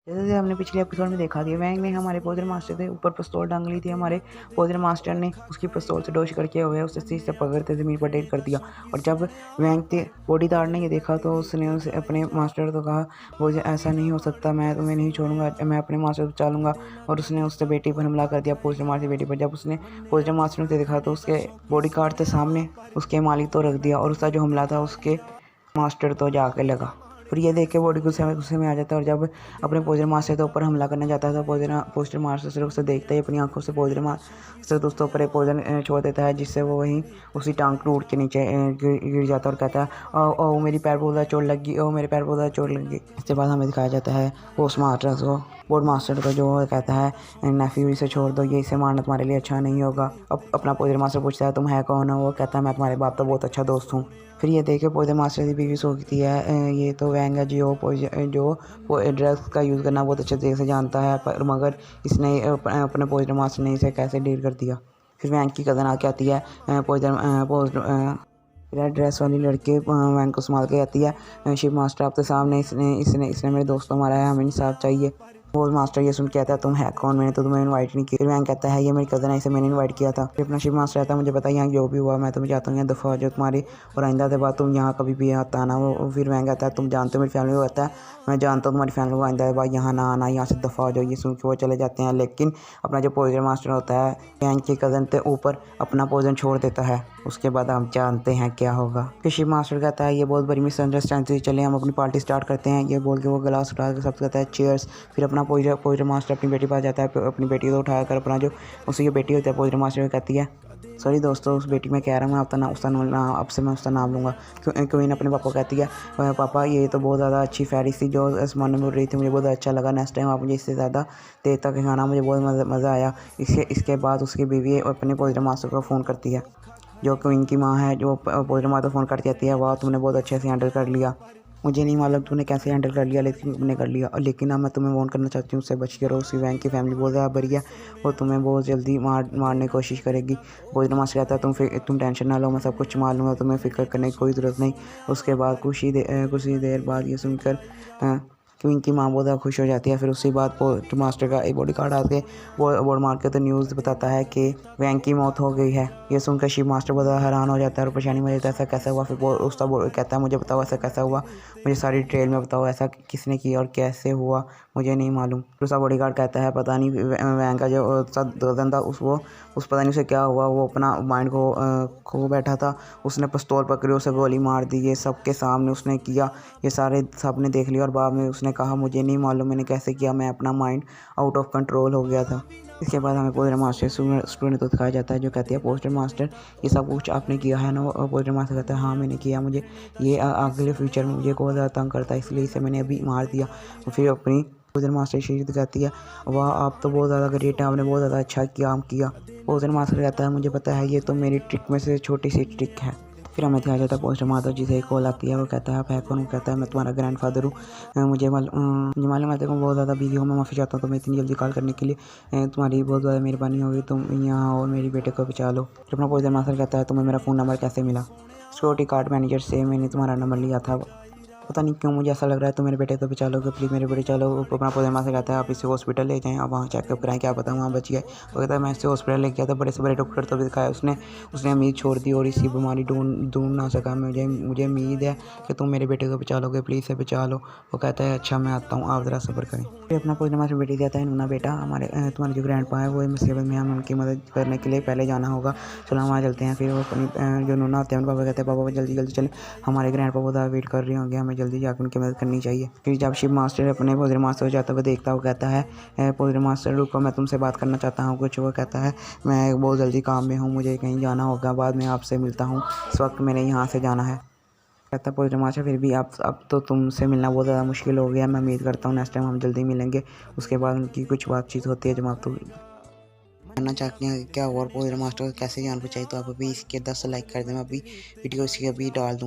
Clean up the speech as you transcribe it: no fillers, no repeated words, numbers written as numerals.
जैसे हमने पिछले एपिसोड में देखा कि वैंग ने हमारे पोजर मास्टर के ऊपर पिस्तौल टांग ली थी। हमारे पोजर मास्टर ने उसकी पिस्तौल से डोश करके हुए उसे सीट से पकड़ते ज़मीन पर ढेर कर दिया। और जब वैंग के बॉडीगार्ड ने ये देखा तो उसने उसे अपने मास्टर को कहा, वो ऐसा नहीं हो सकता, मैं तुम्हें नहीं छोड़ूंगा, मैं अपने मास्टर को बचा लूँगा। और उसने उससे बेटी पर हमला कर दिया, पोजर मास्टर की बेटी पर। जब उसने पोजर मास्टर ने देखा तो उसके बॉडीगार्ड के सामने उसके मालिक तो रख दिया और उसका जो हमला था उसके मास्टर तो जाके लगा। फिर ये देख के बॉडी गुस्से में आ जाता है और जब अपने पोजर मास्टर के ऊपर हमला करने जाता है तो पोस्टर मास्टर सिर्फ उसे देखता ही अपनी आंखों से पोजर मास्टर दोस्तों पर पोजर छोड़ देता है, जिससे वो वहीं उसी टांग टूट के नीचे गिर जाता है और कहता है, ओ ओ मेरी पैर बहुत चोट लगी, ओ मेरे पैर बहुत चोट लगी। इसके बाद हमें दिखाया जाता है पोस्ट मास्टर को, बोर्ड मास्टर को, जो कहता है नेफ्यू इसे छोड़ दो, ये इसे मारना तुम्हारे लिए अच्छा नहीं होगा। अब अपना पोजर मास्टर पूछता है तुम है कौन हो? वो कहता है मैं तुम्हारे बाप का बहुत अच्छा दोस्त हूँ। फिर ये देखे पोजर मास्टर की बीवी सोचती है ये तो वैंग है जो ड्रग्स का यूज़ करना बहुत अच्छे तरीके से जानता है, पर मगर इसने अपने पोजर मास्टर ने इसे कैसे डील कर दिया। फिर वैंग की कज़न आके आती है रेड ड्रेस वाली लड़की वैंग को संभाल के आती है, शिव मास्टर आपके सामने इसने इसने इसने मेरे दोस्त को मारा है, हमें इंसाफ चाहिए। पोज मास्टर ये सुन के कहता है तुम है कौन? मैंने तो तुम्हें इनवाइट नहीं किया। फिर वैंग कहता है ये मेरी कज़न है, इसे मैंने इनवाइट किया था। फिर अपना शिव मास्टर कहता है मुझे पता यहाँ जो भी हुआ, मैं तुम्हें चाहता हूँ यहाँ दफ़ा हो जाओ तुम्हारी, और आइंदा के बाद तुम यहाँ कभी भी आता ना। वो फिर वैंग कहता है तुम जानते हो मेरी फैमिली को? कहता है मैं जानता हूँ तुम्हारी फैमिली को, आइंदा के बाद यहाँ ना आना, यहाँ से दफ़ा हो जाओ। ये सुन के वो चले जाते हैं, लेकिन अपना जो पोजर मास्टर होता है वैंग की कज़न के ऊपर अपना पोजन छोड़ देता है। उसके बाद हम जानते हैं क्या होगा। फिर शिव मास्टर कहता है ये बहुत बड़ी मिसअंडरस्टैंडिंग, चले हम अपनी पार्टी स्टार्ट करते हैं। ये बोल के वो गिलास उठा के सबसे कहता है चीयर्स। फिर अपना पोजर मास्टर अपनी बेटी पास जाता है, अपनी बेटी को उठाकर अपना जो उसकी बेटी होती है पोजर मास्टर कहती है, सॉरी दोस्तों उस बेटी में कह रहा हूँ मैं आपका नाम, उसका नाम अब से मैं उसका नाम लूँगा। क्वीन अपने पापा को कहती है पापा ये तो बहुत ज़्यादा अच्छी फैरी थी जो आसमान में उड़ रही थी, मुझे बहुत अच्छा लगा, नेक्स्ट टाइम आप मुझे इससे ज़्यादा देर तक खाना, मुझे बहुत मज़ा आया। इसके बाद उसकी बीवी अपने पोजर मास्टर को फ़ोन करती है, जो क्वीन की माँ है, जो पोजर मास्टर फ़ोन करती जाती है, वाह तुमने बहुत अच्छे से हैंडल कर लिया, मुझे नहीं मालूम तूने कैसे हैंडल कर लिया, लेकिन तुमने कर लिया। और लेकिन अब मैं तुम्हें वार्न करना चाहती हूँ, उससे बच के रहो, उसकी वैंग की फैमिली बहुत ज़्यादा बड़ी है और तुम्हें बहुत जल्दी मारने की कोशिश करेगी। पोजर मास्टर कहता है तुम टेंशन ना लो, मैं सब कुछ संभाल लूँगा, तुम्हें फिक्र करने की कोई ज़रूरत नहीं। उसके बाद कुछ ही देर बाद ये सुनकर क्वीन की माँ बहुत ज़्यादा खुश हो जाती है। फिर उसी बात पोस्ट मास्टर का एक बॉडी गार्ड आके बोर्ड मार के तो न्यूज़ बताता है कि वैंग की मौत हो गई है। ये सुनकर शिव मास्टर बहुत ज़्यादा हैरान हो जाता है और परेशानी में जाता है ऐसा कैसा हुआ। फिर उसका कहता है मुझे बताओ ऐसा कैसा हुआ, मुझे सारी डिटेल में बताओ, ऐसा किसने किया और कैसे हुआ, मुझे नहीं मालूम। फिर उसका बॉडी गार्ड कहता है पता नहीं वैंग का जो गदन था उस पता नहीं उसे क्या हुआ, वो अपना माइंड को खो बैठा था, उसने पिस्तौल पकड़ी, उसे गोली मार दी, ये सबके सामने उसने किया, ये सारे सब ने देख लिया और बाद में उसने कहा मुझे नहीं मालूम मैंने कैसे किया, मैं अपना माइंड आउट ऑफ कंट्रोल हो गया था। इसके बाद हमें पोस्टर मास्टर स्टूडेंट को दिखाया जाता है, जो कहती है पोस्टर मास्टर ये सब कुछ आपने किया है ना? पोस्टर मास्टर कहता है हाँ मैंने किया, मुझे ये अगले फ्यूचर में मुझे बहुत ज़्यादा तंग करता है, इसलिए इसे मैंने अभी मार दिया। और फिर अपनी पोस्टर मास्टर शीट दिखाती है, वाह आप तो बहुत ज़्यादा ग्रेट है, आपने बहुत ज़्यादा अच्छा काम किया। पोस्टर मास्टर कहता है मुझे पता है, ये तो मेरी ट्रिक में से छोटी सी ट्रिक है। फिर हमें दिखाया जाता है पोस्टर मास्टर जिसे एक कॉल आती है, वो कहता है आप है कौन? कहता है मैं तुम्हारा ग्रैंडफादर हूँ, मुझे मालूम है तेरे बहुत ज़्यादा बिजी हूँ, मैं माफ़ी चाहता हूँ, तो मैं इतनी जल्दी कॉल करने के लिए तुम्हारी बहुत ज़्यादा मेहरबानी होगी, तुम यहाँ और मेरी बेटे को बचा लो। फिर अपना पोस्टर मास्टर कहता है तुम्हें मेरा फ़ोन नंबर कैसे मिला? सिक्योरिटी गार्ड मैनेजर से मैंने तुम्हारा नंबर लिया था, पता नहीं क्यों मुझे ऐसा लग रहा है, तो मेरे बेटे को बचा लोगे प्लीज़, मेरे बेटे चलो। अपना पोजर मास्टर कहता है आप इसे हॉस्पिटल ले जाएँ, आप वहाँ चेकअप कराएं, क्या पता वहाँ बच गए। वो कहता है मैं इसे हॉस्पिटल ले गया था, बड़े से बड़े डॉक्टर तो भी दिखाया, उसने उम्मीद छोड़ दी और इसी बीमारी ढूंढ ना सका। मुझे उम्मीद है कि तुम मेरे बेटे को बचा लोगे, प्लीज़ इसे बचा लो। वो कहता है अच्छा मैं आता हूँ, आप ज़रा सब्र करें। फिर अपना पोजर मास्टर बेटी कहता है नूना बेटा तुम्हारे जो ग्रैंड पा है वो मुसीबत में, हमें उनकी मदद करने के लिए पहले जाना होगा, चलो हम वहाँ चलते हैं। फिर वो अपनी जो नूना होते हैं उनका पापा कहते हैं पापा जल्दी चले, हमारे ग्रैंड पापा बहुत वेट कर रहे होंगे, हमें जल्दी जाकर उनकी मदद करनी चाहिए। फिर जब शिव मास्टर अपने पोजर मास्टर को जाता हुआ देखता है, वो कहता है पोजर मास्टर रुको मैं तुमसे बात करना चाहता हूँ कुछ। वो कहता है मैं बहुत जल्दी काम में हूँ, मुझे कहीं जाना होगा, बाद में आपसे मिलता हूँ, इस वक्त मैंने यहाँ से जाना है। कहता है पोजर मास्टर फिर भी अब तो तुमसे मिलना बहुत ज़्यादा मुश्किल हो गया, मैं उम्मीद करता हूँ नेक्स्ट टाइम हम जल्दी मिलेंगे। उसके बाद उनकी कुछ बातचीत होती है जब आप तो जानना चाहते हैं क्या और पोजर मास्टर कैसे जान बचाई, तो आप अभी इसके 10 लाइक कर दें, मैं अभी वीडियो इसकी अभी डाल दूँगा।